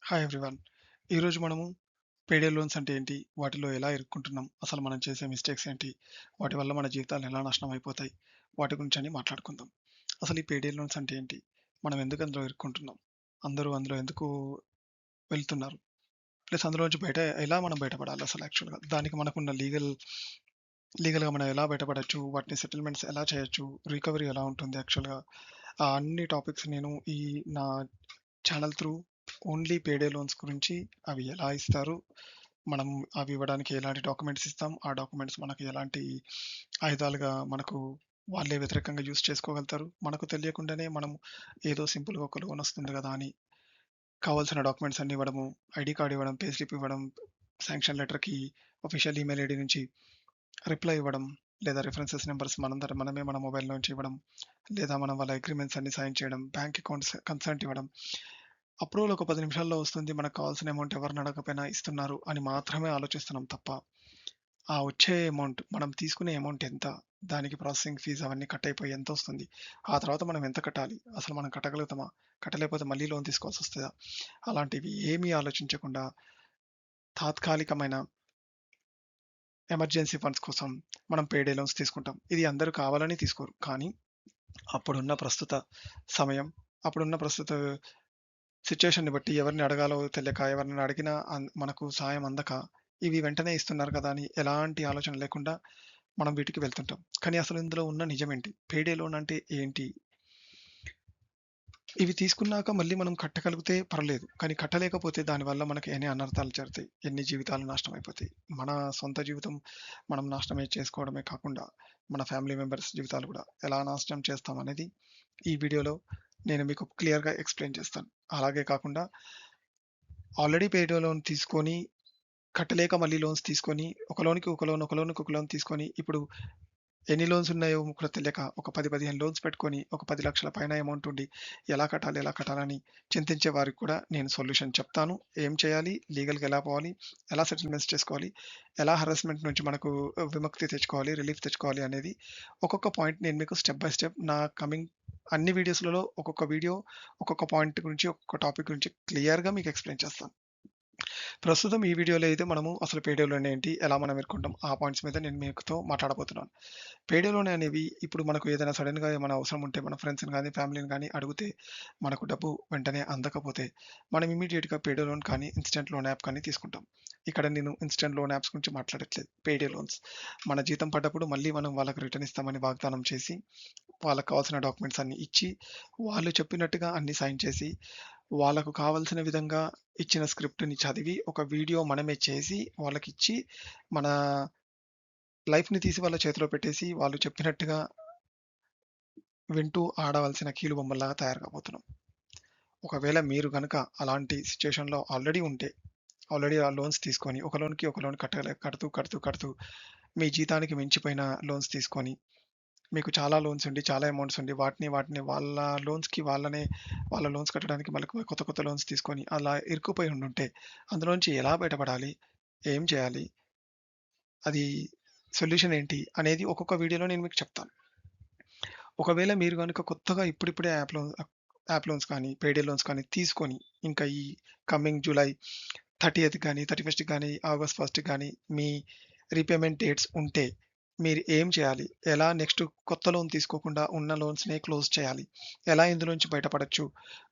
Hi everyone. ఈరోజు మనము పేడే loans అంటే ఏంటి? వాటిలో ఎలా ఇరుక్కుంటున్నాం? అసలు మనం చేసే మిస్టేక్స్ ఏంటి? వాటి వల్ల మన జీవితాలు ఎలా నాశనం అయిపోతాయి? వాటి గురించని మాట్లాడుకుందాం. అసలు ఈ పేడే లోన్స్ అంటే ఏంటి? మనం ఎందుకు అందులో ఇరుక్కుంటున్నాం? అందరూ అందులో ఎందుకు వెళ్తున్నారు? ప్లస్ అందులోంచి ఎలా మనం బయటపడాలి అసలు యాక్చువల్‌గా? దానికి మనకున్న లీగల్‌గా మనం ఎలా బయటపడొచ్చు? వాటిని సెటిల్‌మెంట్స్ ఎలా చేయొచ్చు? రికవరీ ఎలా ఉంటుంది యాక్చువల్‌గా? ఆ అన్ని టాపిక్స్ నేను నా ఛానల్ త్రూ ఓన్లీ పేడే లోన్స్ గురించి అవి ఎలా ఇస్తారు? మనం అవి ఇవ్వడానికి ఎలాంటి డాక్యుమెంట్స్ ఇస్తాం? ఆ డాక్యుమెంట్స్ మనకు ఎలాంటి ఆయుధాలుగా మనకు వాళ్ళే వ్యతిరేకంగా యూజ్ చేసుకోగలుగుతారు? మనకు తెలియకుండానే మనం ఏదో సింపుల్‌గా ఒక లోన్ వస్తుంది గదా! అని కావాల్సిన డాక్యుమెంట్స్ అన్నీ ఇవ్వడము, ఐడీ కార్డ్ ఇవ్వడం, పే స్లిప్ ఇవ్వడం, శాంక్షన్ లెటర్‌కి ఆఫీషియల్ ఈమెయిల్ ఐడీ నుంచి రిప్లై ఇవ్వడం, లేదా రిఫరెన్సెస్ నంబర్స్ మనంతట మనమే మన మొబైల్ నుంచి ఇవ్వడం, లేదా మనం వాళ్ళ అగ్రీమెంట్స్ అన్ని సైన్ చేయడం, బ్యాంక్ అకౌంట్స్ కన్సెంట్ ఇవ్వడం. అప్రూవల్ ఒక 10 నిమిషాల్లో వస్తుంది. మనకు కావాల్సిన అమౌంట్ ఎవరిని అడగకపోయినా ఇస్తున్నారు అని మాత్రమే ఆలోచిస్తున్నాం తప్ప, ఆ వచ్చే అమౌంట్ మనం తీసుకునే అమౌంట్ ఎంత? దానికి ప్రాసెసింగ్ ఫీస్ అవన్నీ కట్ అయిపోయి ఎంతొస్తుంది? ఆ తర్వాత మనం ఎంత కట్టాలి? అసలు మనం కట్టగలుగుతామా? కట్టలేకపోతే మళ్ళీ లోన్ తీసుకోవాల్సొస్తదా? అలాంటివి ఏమీ ఆలోచించకుండా తాత్కాలికమైన ఎమర్జెన్సీ ఫండ్స్ కోసం మనం పేడే లోన్స్ తీసుకుంటాం. ఇది అందరూ కావాలని తీసుకోరు. కానీ అప్పుడున్న ప్రస్తుత సమయం, అప్పుడున్న ప్రస్తుత సిట్యుయేషన్‌ని బట్టి ఎవరిని అడగాలో తెలియక, ఎవరినైనా అడిగినా మనకు సాయం అందక, ఇవి వెంటనే ఇస్తున్నారు కదా! అని ఎలాంటి ఆలోచన లేకుండా మనం వీటికి వెళ్తుంటాం. కానీ అసలు ఇందులో ఉన్న నిజమేంటి? పేడే లోన్ అంటే ఏంటి? ఇవి తీసుకున్నాక మళ్ళీ మనం కట్టగలిగితే పర్లేదు. కానీ కట్టలేకపోతే దానివల్ల మనకి ఎన్ని అనర్థాలు జరుగుతాయి. ఎన్ని జీవితాలు నాశనం అయిపోతాయి. మన సొంత జీవితం మనం నాశనమే చేసుకోవడమే కాకుండా, మన ఫ్యామిలీ మెంబర్స్ జీవితాలు కూడా ఎలా నాశనం చేస్తామనేది ఈ వీడియోలో నేను మీకు క్లియర్‌గా ఎక్స్‌ప్లెయిన్ చేస్తాను. అలాగే కాకుండా ఆల్రెడీ పేడ్ లోన్ తీసుకొని, కట్టలేక మళ్ళీ లోన్స్ తీసుకొని, ఒక లోన్‌కి ఒక లోన్, ఒక లోన్‌కి ఒక లోన్ తీసుకొని, ఇప్పుడు ఎన్ని లోన్స్ ఉన్నాయో కూడా తెలియక ఒక 10, 15 లోన్స్ పెట్టుకొని, ఒక 10,00,000 పైన అమౌంట్ ఉండి, ఎలా కట్టాలి, ఎలా కట్టాలని చింతించే వారికి కూడా నేను సొల్యూషన్ చెప్తాను. ఏం చేయాలి? లీగల్‌గా ఎలా పోవాలి? ఎలా సెటిల్మెంట్స్ చేసుకోవాలి? ఎలా హరాస్మెంట్ నుంచి మనకు విముక్తి తెచ్చుకోవాలి, రిలీఫ్ తెచ్చుకోవాలి అనేది ఒక్కొక్క పాయింట్ నేను మీకు స్టెప్ బై స్టెప్ నా కమింగ్ అన్ని వీడియోస్‌లలో ఒక్కొక్క వీడియో, ఒక్కొక్క పాయింట్ గురించి, ఒక్కొక్క టాపిక్ గురించి క్లియర్‌గా మీకు ఎక్స్‌ప్లెయిన్ చేస్తాను. ప్రస్తుతం ఈ వీడియోలో అయితే మనము అసలు పేడే లోన్ ఏంటి? ఎలా మనం ఎదుర్కొంటాం? ఆ పాయింట్స్ మీద నేను మీతో మాట్లాడబోతున్నాను. పేడే లోన్ అనేవి ఇప్పుడు మనకు ఏదైనా సడెన్‌గా ఏమైనా అవసరం ఉంటే మన ఫ్రెండ్స్‌ని గాని, ఫ్యామిలీని గాని అడిగితే మనకు డబ్బు వెంటనే అందకపోతే మనం ఇమ్మీడియేట్‌గా పేడే లోన్ కానీ, ఇన్‌స్టంట్ లోన్ యాప్ కానీ తీసుకుంటాం. ఇక్కడ నేను ఇన్‌స్టంట్ లోన్ యాప్స్ గురించి మాట్లాడట్లేదు. పేడే లోన్స్. మన జీతం పడ్డప్పుడు మళ్ళీ మనం వాళ్ళకి రిటర్న్ ఇస్తామని వాగ్దానం చేసి, వాళ్ళకి కావాల్సిన డాక్యుమెంట్స్ అన్నీ ఇచ్చి, వాళ్ళు చెప్పినట్టుగా అన్ని సైన్ చేసి, వాళ్ళకు కావాల్సిన విధంగా ఇచ్చిన స్క్రిప్ట్‌ని చదివి, ఒక వీడియో మనమే చేసి, వాళ్ళకిచ్చి, మన లైఫ్‌ని తీసి వాళ్ళ చేతిలో పెట్టేసి, వాళ్ళు చెప్పినట్టుగా వింటూ ఆడవలసిన కీలుబొమ్మల్లాగా తయారు కాబోతున్నాం. ఒకవేళ మీరు గనక అలాంటి సిట్యుయేషన్‌లో ఆల్రెడీ ఉంటే, ఆల్రెడీ ఆ లోన్స్ తీసుకొని, ఒక లోన్‌కి ఒక లోన్ కడుతూ మీ జీతానికి మించిపోయిన లోన్స్ తీసుకొని, మీకు చాలా లోన్స్ ఉండి, చాలా అమౌంట్స్ ఉండి, వాటిని వాళ్ళ లోన్స్‌కి వాళ్ళ లోన్స్ కట్టడానికి మళ్ళీ కొత్త కొత్త లోన్స్ తీసుకొని, అలా ఇరుక్కుపోయి ఉండుంటే, అందులోంచి ఎలా బయటపడాలి? ఏం చేయాలి? అది సొల్యూషన్ ఏంటి? అనేది ఒక్కొక్క వీడియోలో నేను మీకు చెప్తాను. ఒకవేళ మీరు గనుక కొత్తగా ఇప్పుడిప్పుడే యాప్ లోన్స్ కానీ, పేడే లోన్స్ కానీ తీసుకొని, ఇంకా ఈ కమింగ్ జూలై 30థ్ గాని, 31st గాని, ఆగస్ట్ 1 గాని మీ రీపేమెంట్ డేట్స్ ఉంటే, మీరు ఏం చేయాలి? ఎలా నెక్స్ట్ కొత్త లోన్ తీసుకోకుండా ఉన్న లోన్స్‌నే క్లోజ్ చేయాలి? ఎలా ఇందులోంచి బయటపడొచ్చు?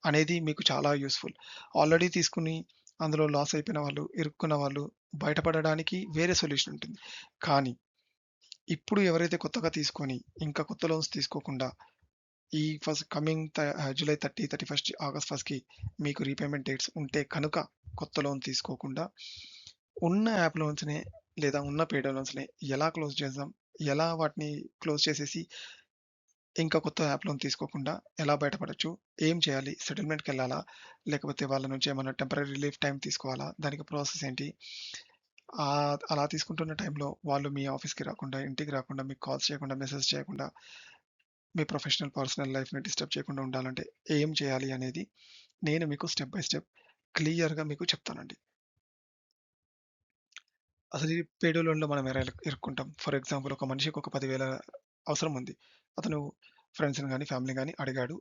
అనేది మీకు చాలా యూజ్‌ఫుల్. ఆల్రెడీ తీసుకొని అందులో లాస్ అయిపోయిన వాళ్ళు, ఇరుక్కున్న వాళ్ళు బయటపడడానికి వేరే సొల్యూషన్ ఉంటుంది. కానీ ఇప్పుడు ఎవరైతే కొత్తగా తీసుకొని, ఇంకా కొత్త లోన్స్ తీసుకోకుండా ఈ జూలై 30, 31, ఆగస్ట్ 1కి మీకు రీపేమెంట్ డేట్స్ ఉంటే కనుక కొత్త లోన్ తీసుకోకుండా ఉన్న యాప్ లోన్స్‌నే లేదా ఉన్న పేడ్ లోన్స్‌నే ఎలా క్లోజ్ చేద్దాం? ఎలా వాటిని క్లోజ్ చేసేసి ఇంకా కొత్త యాప్ లోన్ తీసుకోకుండా ఎలా బయటపడొచ్చు? ఏం చేయాలి? సెటిల్మెంట్‌కెళ్ళాలా? లేకపోతే వాళ్ళ నుంచి ఏమన్నా టెంపరరీ రిలీఫ్ టైమ్ తీసుకోవాలా? దానికి ప్రాసెస్ ఏంటి? అలా తీసుకుంటున్న టైంలో వాళ్ళు మీ ఆఫీస్‌కి రాకుండా, ఇంటికి రాకుండా, మీకు కాల్స్ చేయకుండా, మెసేజ్ చేయకుండా మీ ప్రొఫెషనల్, పర్సనల్ లైఫ్‌ని డిస్టర్బ్ చేయకుండా ఉండాలంటే ఏం చేయాలి అనేది నేను మీకు స్టెప్ బై స్టెప్ క్లియర్‌గా మీకు చెప్తానండి. అసలు ఈ పేడ్ లోన్‌లో మనం ఎలా ఇరుక్కుంటాం? ఫర్ ఎగ్జాంపుల్ ఒక మనిషికి ఒక 10,000 అవసరం ఉంది. అతను ఫ్రెండ్స్‌ని గాని, ఫ్యామిలీని గాని అడిగాడు.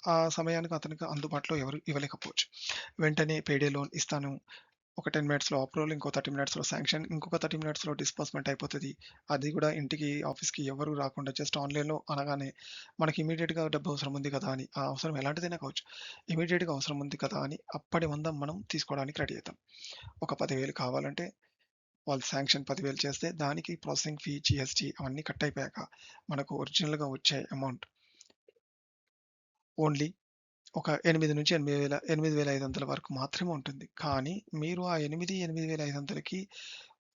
ఆ సమయానికి అతనికి అందుబాటులో ఎవరు ఇవ్వలేకపోవచ్చు. వెంటనే పేడే లోన్ ఇస్తాను. ఒక 10 మినిట్స్‌లో అప్రూవల్, ఇంకో 30 మినిట్స్‌లో శాంక్షన్, ఇంకొక 30 మినిట్స్‌లో డిస్బర్స్‌మెంట్ అయిపోతది. అది గూడా ఇంటికి, ఆఫీస్‌కి ఎవరు రాకుండా జస్ట్ ఆన్‌లైన్‌లో అనగానే మనకి ఇమ్మీడియేట్‌గా డబ్బు అవసరం ఉంది కదా అని, ఆ అవసరం ఎలాంటిదైనా కావచ్చు. ఇమ్మీడియేట్‌గా అవసరం ఉంది కదా అని అప్పటి మందం మనం తీసుకోవడానికి రెడీ అయితాం. ఒక 10,000 కావాలంటే వాళ్ళు శాంక్షన్ 10,000 చేస్తే దానికి ప్రాసెసింగ్ ఫీ, జీఎస్టీ అవన్నీ కట్ అయిపోయాక మనకు ఒరిజినల్‌గా వచ్చే అమౌంట్ ఓన్లీ ఒక 8,000-8,000 8,500 వరకు మాత్రమే ఉంటుంది. కానీ మీరు ఆ 8,500కి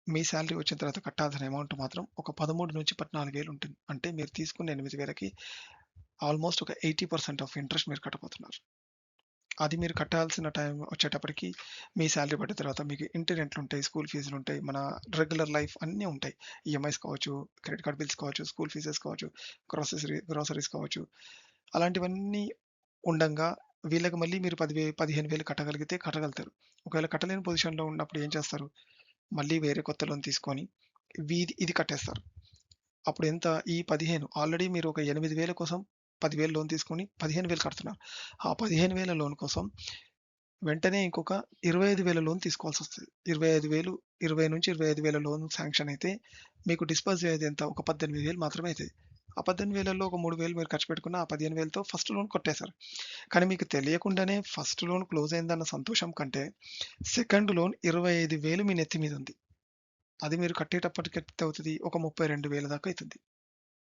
మీ సాలరీ వచ్చిన తర్వాత కట్టాల్సిన అమౌంట్ మాత్రం ఒక 13,000-14,000 ఉంటుంది. అంటే మీరు తీసుకున్న 8,000కి ఆల్‌మోస్ట్ ఒక 80% ఆఫ్ ఇంట్రెస్ట్ మీరు కట్టబోతున్నారు. అది మీరు కట్టాల్సిన టైం వచ్చేటప్పటికి మీ సాలరీ పడిన తర్వాత మీకు ఇంటి రెంట్లుంటాయి, స్కూల్ ఫీజులుంటాయి, మన రెగ్యులర్ లైఫ్ అన్నీ ఉంటాయి. ఈఎంఐస్ కావచ్చు, క్రెడిట్ కార్డ్ బిల్స్ కావచ్చు, స్కూల్ ఫీజెస్ కావచ్చు, గ్రోసరీస్ కావచ్చు. అలాంటివన్నీ ఉండంగా వీళ్ళకి మళ్ళీ మీరు 15,000 కట్టగలిగితే కట్టగలుగుతారు. ఒకవేళ కట్టలేని పొజిషన్‌లో ఉన్నప్పుడు ఏం చేస్తారు? మళ్ళీ వేరే కొత్త లోన్ తీసుకొని ఇది కట్టేస్తారు. అప్పుడు ఎంత? ఈ 15 ఆల్రెడీ మీరు ఒక 8,000 కోసం 10,000 లోన్ తీసుకొని 15,000 కడుతున్నారు. ఆ 15,000 లోన్ కోసం వెంటనే ఇంకొక 25,000 లోన్ తీసుకోవాల్సొస్తది. 25,000 20,000-25,000 లోన్ శాంక్షన్ అయితే మీకు డిస్బర్స్ అయ్యేది ఎంత? ఒక 18,000 మాత్రమే అయితది. ఆ 18,000లో ఒక 3,000 మీరు ఖర్చు పెట్టుకున్న ఆ 15,000తో ఫస్ట్ లోన్ కొట్టేశారు. కానీ మీకు తెలియకుండానే ఫస్ట్ లోన్ క్లోజ్ అయిందన్న సంతోషం కంటే సెకండ్ లోన్ 25,000 మీ నెత్తి మీద ఉంది. అది మీరు కట్టేటప్పటికి ఎంత అవుతది? ఒక 32,000 దాకా అయితుంది.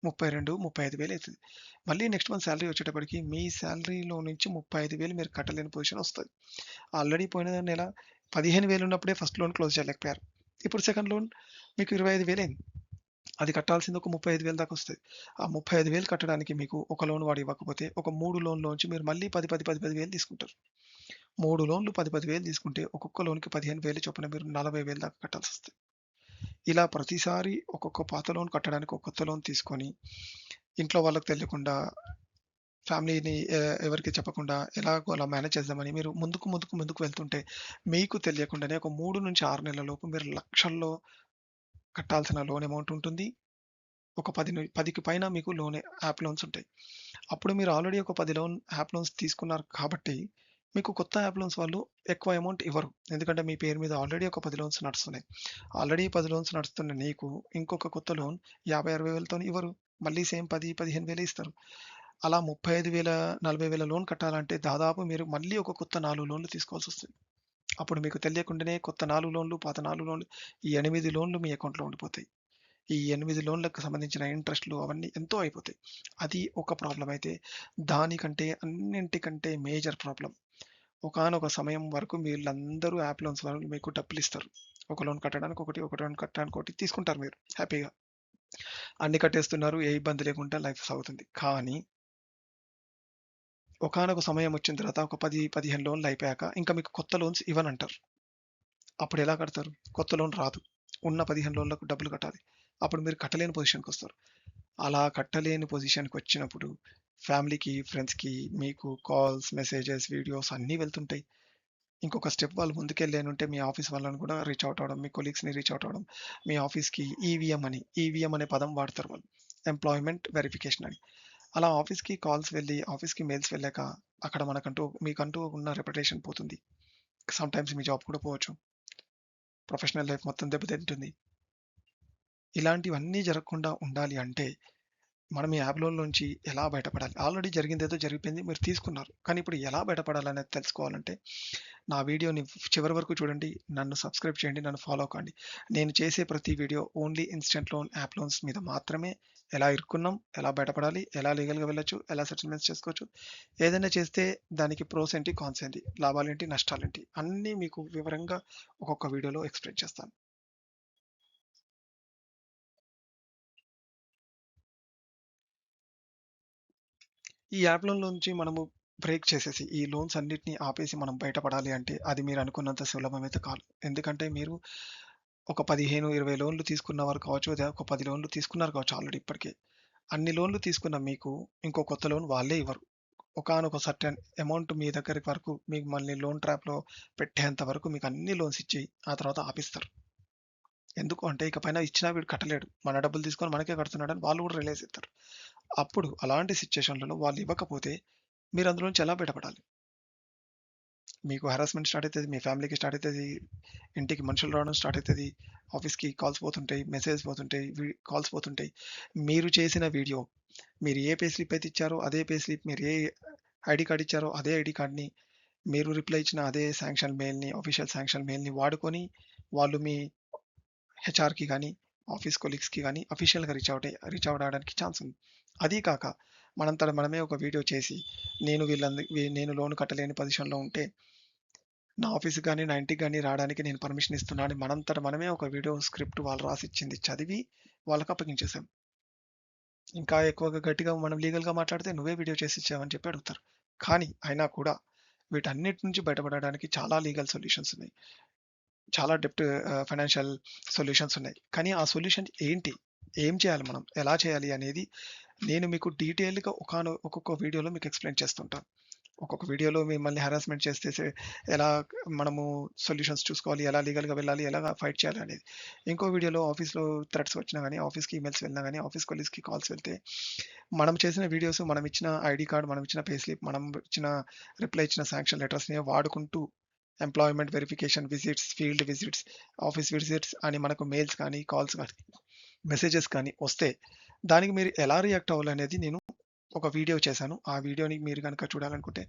32, 35,000 అయితది. మళ్ళీ నెక్స్ట్ మంత్ సాలరీ వచ్చేటప్పటికి మీ సాలరీలో నుంచి 35,000 మీరు కట్టలేని పొజిషన్ వస్తది. ఆల్రెడీ పోయిన నెల 15,000 ఉన్నప్పుడే ఫస్ట్ లోన్ క్లోజ్ చేయలేకపోయారు. ఇప్పుడు సెకండ్ లోన్ మీకు 25,000 అయింది. అది కట్టాల్సింది ఒక 35,000 దాకా వస్తది. ఆ 35,000 కట్టడానికి మీకు ఒక లోన్ వాడు ఇవ్వకపోతే ఒక 3 లోన్‌లోంచి మీరు మళ్ళీ 10,000 తీసుకుంటారు. 3 లోన్‌లు 10,000 తీసుకుంటే ఒక్కొక్క లోన్‌కి 15,000 చొప్పున మీరు 40,000 దాకా కట్టాల్సొస్తది. ఇలా ప్రతిసారి ఒక్కొక్క పాత లోన్ కట్టడానికి ఒక కొత్త లోన్ తీసుకొని, ఇంట్లో వాళ్ళకి తెలియకుండా ఫ్యామిలీని ఎవరికీ చెప్పకుండా ఎలాగో అలా మేనేజ్ చేద్దామని మీరు ముందుకు వెళ్తుంటే, మీకు తెలియకుండానే ఒక 3-6 నెలల లోపు మీరు లక్షల్లో కట్టాల్సిన లోన్ అమౌంట్ ఉంటుంది. ఒక 10కి పైన మీకు యాప్ లోన్స్ ఉంటాయి. అప్పుడు మీరు ఆల్రెడీ ఒక 10 యాప్ లోన్స్ తీసుకున్నారు కాబట్టి, మీకు కొత్త యాప్ లోన్స్ వాళ్ళు ఎక్కువ అమౌంట్ ఇవ్వరు. ఎందుకంటే మీ పేరు మీద ఆల్రెడీ ఒక 10 లోన్స్ నడుస్తున్నాయి. ఆల్రెడీ 10 లోన్స్ నడుస్తున్న నీకు ఇంకొక కొత్త లోన్ 50, 60,000తోని ఇవ్వరు. మళ్ళీ సేమ్ 10, 15,000 ఇస్తారు. అలా 35,000, 40,000 లోన్ కట్టాలంటే దాదాపు మీరు మళ్ళీ ఒక కొత్త 4 లోన్‌లు తీసుకోవాల్సొస్తది. అప్పుడు మీకు తెలియకుండానే కొత్త 4 లోన్‌లు, పాత 4 లోన్‌లు, ఈ 8 లోన్‌లు మీ అకౌంట్‌లో ఉండిపోతాయి. ఈ 8 లోన్‌లకు సంబంధించిన ఇంట్రెస్ట్‌లు అవన్నీ ఎంతో అయిపోతాయి. అది ఒక ప్రాబ్లమ్ అయితే, దానికంటే అన్నింటికంటే మేజర్ ప్రాబ్లమ్ ఒకానొక సమయం వరకు వీళ్ళందరూ యాప్ లోన్స్ వాళ్ళు మీకు డబ్బులిస్తారు. ఒక లోన్ కట్టడానికి ఒకటి, ఒక లోన్ కట్టడానికి ఒకటి తీసుకుంటారు మీరు హ్యాపీగా. అన్ని కట్టేస్తున్నారు. ఏ ఇబ్బంది లేకుండా లైఫ్ సాగుతుంది. కానీ ఒకానొక సమయం వచ్చిన తర్వాత ఒక 10, 15 లోన్‌లు అయిపోయాక ఇంకా మీకు కొత్త లోన్స్ ఇవ్వనంటారు. అప్పుడెలా కడతారు? కొత్త లోన్ రాదు. ఉన్న 15 లోన్‌లకు డబ్బులు కట్టాలి. అప్పుడు మీరు కట్టలేని పొజిషన్‌కొస్తారు. అలా కట్టలేని పొజిషన్‌కొచ్చినప్పుడు ఫ్యామిలీకి, ఫ్రెండ్స్‌కి మీకు కాల్స్, మెసేజెస్, వీడియోస్ అన్నీ వెళ్తుంటాయి. ఇంకొక స్టెప్ వాళ్ళు ముందుకెళ్ళానంటే మీ ఆఫీస్ వాళ్ళని కూడా రీచ్ ఔట్ అవ్వడం, మీ కొలీగ్స్‌ని రీచ్ ఔట్ అవ్వడం, మీ ఆఫీస్‌కి ఈవీఎం అనే పదం వాడతారు వాళ్ళు. ఎంప్లాయ్‌మెంట్ వెరిఫికేషన్ అని. అలా ఆఫీస్‌కి కాల్స్ వెళ్ళి, ఆఫీస్‌కి మెయిల్స్ వెళ్ళాక అక్కడ మీకంటూ ఉన్న రెప్యుటేషన్ పోతుంది. సమ్‌టైమ్స్ మీ జాబ్ కూడా పోవచ్చు. ప్రొఫెషనల్ లైఫ్ మొత్తం దెబ్బతింటుంది. ఇలాంటివన్నీ జరగకుండా ఉండాలి అంటే మనం ఈ యాప్‌లో నుంచి ఎలా బయటపడాలి? ఆల్రెడీ జరిగిందేదో జరిగిపోయింది. మీరు తీసుకున్నారు. కానీ ఇప్పుడు ఎలా బయటపడాలనేది తెలుసుకోవాలంటే, నా వీడియోని చివరి వరకు చూడండి. నన్ను సబ్స్క్రైబ్ చేయండి. నన్ను ఫాలో కండి. నేను చేసే ప్రతి video only instant loan, app loans మీద మాత్రమే. ఎలా ఇరుక్కున్నాం? ఎలా బయటపడాలి? ఎలా లీగల్‌గా వెళ్ళొచ్చు? ఎలా సెటిల్మెంట్స్ చేసుకోవచ్చు? ఏదైనా చేస్తే దానికి ప్రోస్ ఏంటి? కాన్స్ ఏంటి? లాభాలేంటి? నష్టాలేంటి? అన్నీ మీకు వివరంగా ఒక్కొక్క వీడియోలో ఎక్స్‌ప్లెయిన్ చేస్తాను. ఈ యాప్‌లలో నుంచి మనము బ్రేక్ చేసేసి, ఈ లోన్స్ అన్నిటిని ఆపేసి మనం బయటపడాలి అంటే, అది మీరనుకున్నంత సులభమైతే కాదు. ఎందుకంటే మీరు ఒక 15, 20 లోన్‌లు తీసుకున్నవారు కావచ్చు, లేదా ఒక 10 లోన్‌లు తీసుకున్నారు కావచ్చు ఆల్రెడీ ఇప్పటికే. అన్ని లోన్‌లు తీసుకున్న మీకు ఇంకో కొత్త లోన్ వాళ్ళే ఇవ్వరు. ఒకానొక సర్టెన్ అమౌంట్ మీ దగ్గరికి వరకు మిమ్మల్ని లోన్ ట్రాప్‌లో పెట్టేంత వరకు మీకు అన్ని లోన్స్ ఇచ్చి, ఆ తర్వాత ఆపిస్తారు. ఎందుకు అంటే ఇక పైన ఇచ్చినా వీడు కట్టలేడు. మన డబ్బులు తీసుకొని మనకే కడుతున్నాడని వాళ్ళు కూడా రియలైజ్ అయితారు. అప్పుడు అలాంటి సిట్యుయేషన్‌లలో వాళ్ళు ఇవ్వకపోతే మీరు అందులో నుంచి ఎలా బయటపడాలి? మీకు హరాస్మెంట్ స్టార్ట్ అయితది. మీ ఫ్యామిలీకి స్టార్ట్ అయితది. ఇంటికి మనుషులు రావడం స్టార్ట్ అయితది. ఆఫీస్‌కి కాల్స్ పోతుంటాయి. మెసేజెస్ పోతుంటాయి. కాల్స్ పోతుంటాయి. మీరు చేసిన వీడియో, మీరు ఏ పే స్లిప్ అయితే ఇచ్చారో అదే పే స్లిప్, మీరు ఏ ఐడీ కార్డ్ ఇచ్చారో అదే ఐడీ కార్డ్‌ని, మీరు రిప్లై ఇచ్చిన అదే శాంక్షన్ మెయిల్‌ని, ఆఫీషియల్ శాంక్షన్ మెయిల్‌ని వాడుకొని వాళ్ళు మీ హెచ్ఆర్‌కి గాని, ఆఫీస్ కొలీగ్స్‌కి గాని అఫీషియల్‌గా రీచ్ అవ్వడానికి ఛాన్స్ ఉంది. అదీ కాక మనంతట మనమే ఒక వీడియో చేసి, నేను లోన్ కట్టలేని పొజిషన్‌లో ఉంటే, నా ఆఫీస్‌కి గాని, నా ఇంటికి గాని రాడానికి నేను పర్మిషన్ ఇస్తున్నా అని మనంతట మనమే ఒక వీడియో స్క్రిప్ట్ వాళ్ళు రాసిచ్చింది చదివి వాళ్ళకి అప్పగించేసాం. ఇంకా ఎక్కువగా గట్టిగా మనం లీగల్‌గా మాట్లాడితే నువ్వే వీడియో చేసి ఇచ్చావని చెప్పి అడుగుతారు. కానీ అయినా కూడా వీటన్నిటి నుంచి బయటపడడానికి చాలా లీగల్ సొల్యూషన్స్ ఉన్నాయి. చాలా ఫైనాన్షియల్ సొల్యూషన్స్ ఉన్నాయి. కానీ ఆ సొల్యూషన్ ఏంటి? ఏం చేయాలి మనం? ఎలా చేయాలి అనేది నేను మీకు డీటెయిల్‌గా ఒక్కొక్క వీడియోలో మీకు ఎక్స్‌ప్లెయిన్ చేస్తుంటాను. ఒక్కొక్క వీడియోలో మిమ్మల్ని హరాస్మెంట్ ఎలా మనము సొల్యూషన్స్ చూసుకోవాలి, ఎలా లీగల్‌గా వెళ్ళాలి, ఎలాగా ఫైట్ చేయాలి అనేది. ఇంకో వీడియోలో ఆఫీస్‌లో థ్రెట్స్ వచ్చినా గాని, ఆఫీస్‌కి ఈమెయిల్స్ వెళ్ళినా గాని, ఆఫీస్ కొలీగ్స్‌కి కాల్స్ వెళ్తే, మనం చేసిన వీడియోస్, మనం ఇచ్చిన ఐడీ కార్డ్, మనం ఇచ్చిన పే స్లిప్, మనం ఇచ్చిన రిప్లై ఇచ్చిన శాంక్షన్ లెటర్స్‌ని వాడుకుంటూ employment verification visits, field visits, office visits అని మనకు మెయిల్స్ కానీ, కాల్స్ కానీ, మెసేజెస్ కానీ వస్తే, దానికి మీరు ఎలా రియాక్ట్ అవ్వాలనేది నేను ఒక వీడియో చేశాను. ఆ వీడియోని మీరు గనక చూడాలనుకుంటే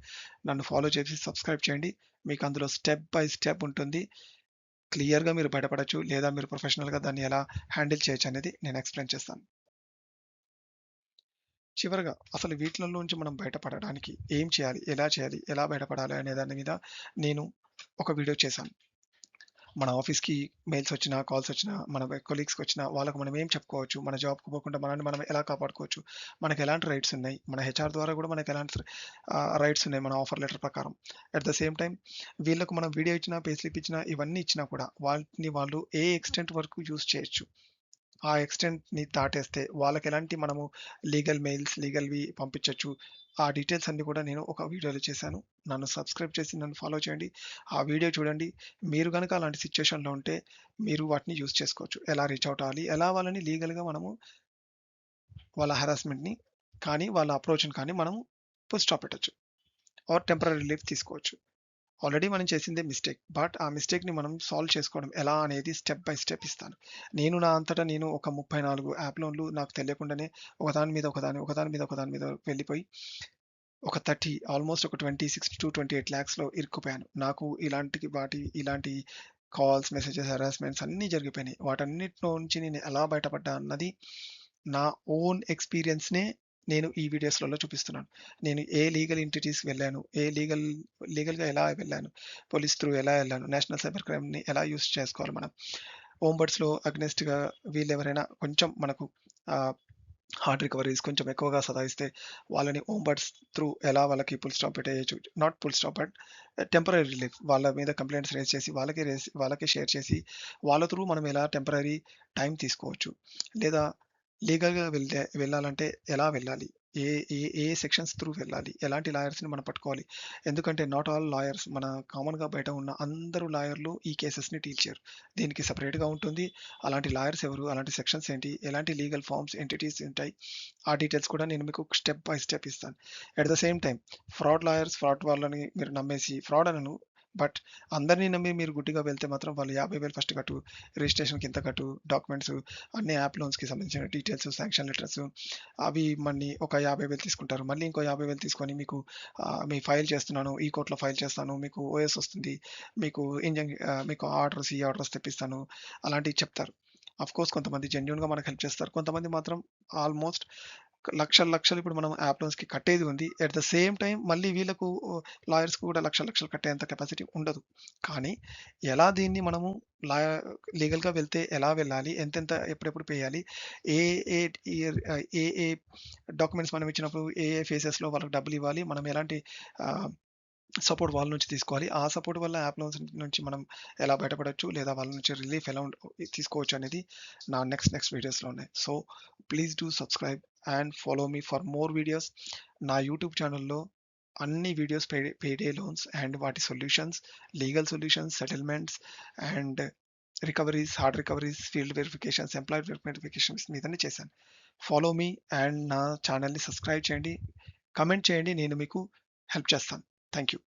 నన్ను ఫాలో చేసి సబ్స్క్రైబ్ చేయండి. మీకు అందులో స్టెప్ బై స్టెప్ ఉంటుంది. క్లియర్‌గా మీరు బయటపడొచ్చు. లేదా మీరు ప్రొఫెషనల్‌గా దాన్ని ఎలా హ్యాండిల్ చేయొచ్చనేది నేను ఎక్స్‌ప్లెయిన్ చేస్తాను. చివరగా అసలు వీటిలలోంచి మనం బయటపడడానికి ఏం చేయాలి? ఎలా చేయాలి? ఎలా బయటపడాలి? అనే దాని మీద నేను ఒక వీడియో చేశాను. మన ఆఫీస్‌కి మెయిల్స్ వచ్చినా, కాల్స్ వచ్చినా, మన కొలీగ్స్‌కి వచ్చినా వాళ్ళకి మనం ఏం చెప్పుకోవచ్చు? మన జాబ్‌కి పోకుండా మనల్ని మనం ఎలా కాపాడుకోవచ్చు? మనకు ఎలాంటి రైట్స్ ఉన్నాయి? మన హెచ్ఆర్ ద్వారా కూడా మనకు ఎలాంటి రైట్స్ ఉన్నాయి మన ఆఫర్ లెటర్ ప్రకారం. అట్ ద సేమ్ టైమ్ వీళ్ళకు మనం వీడియో ఇచ్చినా, పే స్లిప్ ఇచ్చినా, ఇవన్నీ ఇచ్చినా కూడా వాటిని వాళ్ళు ఏ ఎక్స్‌టెంట్ వరకు యూజ్ చేయొచ్చు. ఆ ఎక్స్‌టెంట్‌ని దాటేస్తే వాళ్ళకెలాంటి మనము లీగల్ మెయిల్స్, లీగల్‌వి పంపించొచ్చు. ఆ డీటెయిల్స్ అన్నీ కూడా నేను ఒక వీడియోలో చేశాను. నన్ను సబ్స్క్రైబ్ చేసి నన్ను ఫాలో చేయండి. ఆ వీడియో చూడండి. మీరు గనక అలాంటి సిట్యుయేషన్‌లో ఉంటే మీరు వాటిని యూజ్ చేసుకోవచ్చు. ఎలా రీచ్ ఔట్ అవ్వాలి? ఎలా వాళ్ళని లీగల్‌గా మనము వాళ్ళ హరాస్మెంట్‌ని కానీ, వాళ్ళ అప్రోచ్‌ని కానీ మనము ఫుల్ స్టాప్ పెట్టొచ్చు. ఆర్ టెంపరరీ రిలీఫ్ తీసుకోవచ్చు. ఆల్రెడీ మనం చేసిందే మిస్టేక్. బట్ ఆ మిస్టేక్‌ని మనం సాల్వ్ చేసుకోవడం ఎలా అనేది స్టెప్ బై స్టెప్ ఇస్తాను. నేను నా అంతటా నేను ఒక 34 యాప్ లోన్‌లు నాకు తెలియకుండానే ఒకదాని మీద ఒకదాని, ఒకదాని మీద ఒకదాని మీద వెళ్ళిపోయి ఒక 30 ఆల్‌మోస్ట్ ఒక 26-28 లాక్స్‌లో ఇరుక్కుపోయాను. నాకు ఇలాంటి కాల్స్, మెసేజెస్, హరాస్మెంట్స్ అన్నీ జరిగిపోయినాయి. వాటన్నిటిలో నుంచి నేను ఎలా బయటపడ్డా అన్నది నా ఓన్ ఎక్స్‌పీరియన్స్‌నే నేను ఈ వీడియోస్‌లలో చూపిస్తున్నాను. నేను ఏ లీగల్ ఎంటిటీస్‌కి వెళ్ళాను, లీగల్‌గా ఎలా వెళ్ళాను, పోలీస్ త్రూ ఎలా వెళ్ళాను, నేషనల్ సైబర్ క్రైమ్‌ని ఎలా యూజ్ చేసుకోవాలి మనం. ఓంబడ్స్‌లో అగెయిన్స్ట్‌గా వీళ్ళెవరైనా కొంచెం మనకు ఆహ్, హార్డ్ రికవరీస్ కొంచెం ఎక్కువగా సతాయిస్తే వాళ్ళని ఓంబడ్స్ త్రూ ఎలా వాళ్ళకి ఫుల్ స్టాప్ పెట్టేయొచ్చు. Not full stop but temporary relief. వాళ్ళ మీద కంప్లెయింట్స్ రైజ్ చేసి వాళ్ళకే షేర్ చేసి వాళ్ళ త్రూ మనం ఎలా టెంపరరీ టైమ్ తీసుకోవచ్చు. లేదా లీగల్‌గా వెళ్ళాలంటే ఎలా వెళ్ళాలి? ఏ ఏ సెక్షన్స్ త్రూ వెళ్ళాలి? ఎలాంటి లాయర్స్‌ని మనం పట్టుకోవాలి? ఎందుకంటే నాట్ ఆల్ లాయర్స్ మన కామన్‌గా బయట ఉన్న అందరూ లాయర్‌లు ఈ కేసెస్‌ని డీల్ చేయరు. దీనికి సెపరేట్‌గా ఉంటుంది. అలాంటి లాయర్స్ ఎవరు? అలాంటి సెక్షన్స్ ఏంటి? ఎలాంటి లీగల్ ఫార్మ్స్, ఎంటిటీస్ ఉంటాయి? ఆ డీటెయిల్స్ కూడా నేను మీకు స్టెప్ బై స్టెప్ ఇస్తాను. At the same time fraud వాళ్ళని మీరు నమ్మేసి ఫ్రాడ్ అనను. బట్ అందరిని నమ్మి మీరు గుడ్డిగా వెళ్తే మాత్రం వాళ్ళు 50,000 ఫస్ట్ కట్టు, రిజిస్ట్రేషన్‌కి ఇంత కట్టు, డాక్యుమెంట్స్ అన్ని యాప్ లోన్స్‌కి సంబంధించిన డీటెయిల్స్, శాంక్షన్ లెటర్స్ అవి మళ్ళీ ఒక 50,000 తీసుకుంటారు. మళ్ళీ ఇంకో 50,000 తీసుకొని మీకు మీ ఫైల్ చేస్తున్నాను, ఈ కోర్ట్‌లో ఫైల్ చేస్తాను, మీకు ఓఎస్ వస్తుంది, మీకు ఈ ఆర్డర్స్ తెప్పిస్తాను అలాంటివి చెప్తారు. ఆఫ్‌కోర్స్ కొంతమంది జెన్యూన్‌గా మనకు హెల్ప్ చేస్తారు. కొంతమంది మాత్రం ఆల్‌మోస్ట్ లక్షలు, లక్షలు ఇప్పుడు మనం యాప్ లోన్స్‌కి కట్టేది ఉంది. ఎట్ ద సేమ్ టైమ్ మళ్ళీ వీళ్ళకు లాయర్స్‌కి కూడా లక్షలు, లక్షలు కట్టేంత కెపాసిటీ ఉండదు. కానీ ఎలా దీన్ని మనము లాయ లీగల్‌గా వెళ్తే ఎలా వెళ్ళాలి? ఎంతెంత ఎప్పుడెప్పుడు పే చేయాలి? ఏ ఏ ఏ డాక్యుమెంట్స్ మనం ఇచ్చినప్పుడు ఏ ఫేజెస్‌లో వాళ్ళకి డబ్బులివ్వాలి? మనం ఎలాంటి ఆహ్, సపోర్ట్ వాళ్ళ నుంచి తీసుకోవాలి. ఆ సపోర్ట్ వల్ల యాప్ లోన్స్ నుంచి మనం ఎలా బయటపడొచ్చు? లేదా వాళ్ళ నుంచి రిలీఫ్ ఎలా తీసుకోవచ్చు అనేది నా నెక్స్ట్ వీడియోస్‌లో ఉన్నాయి. So, please do subscribe and follow me for more videos. నా యూట్యూబ్ ఛానెల్‌లో అన్ని వీడియోస్ పేడే లోన్స్ అండ్ వాటి solutions, legal solutions, settlements and hard recoveries, field verifications, employee verifications మీదనే చేశాను. ఫాలో మీ అండ్ నా ఛానెల్‌ని సబ్స్క్రైబ్ చేయండి. కామెంట్ చేయండి. నేను మీకు హెల్ప్ చేస్తాను. Thank you.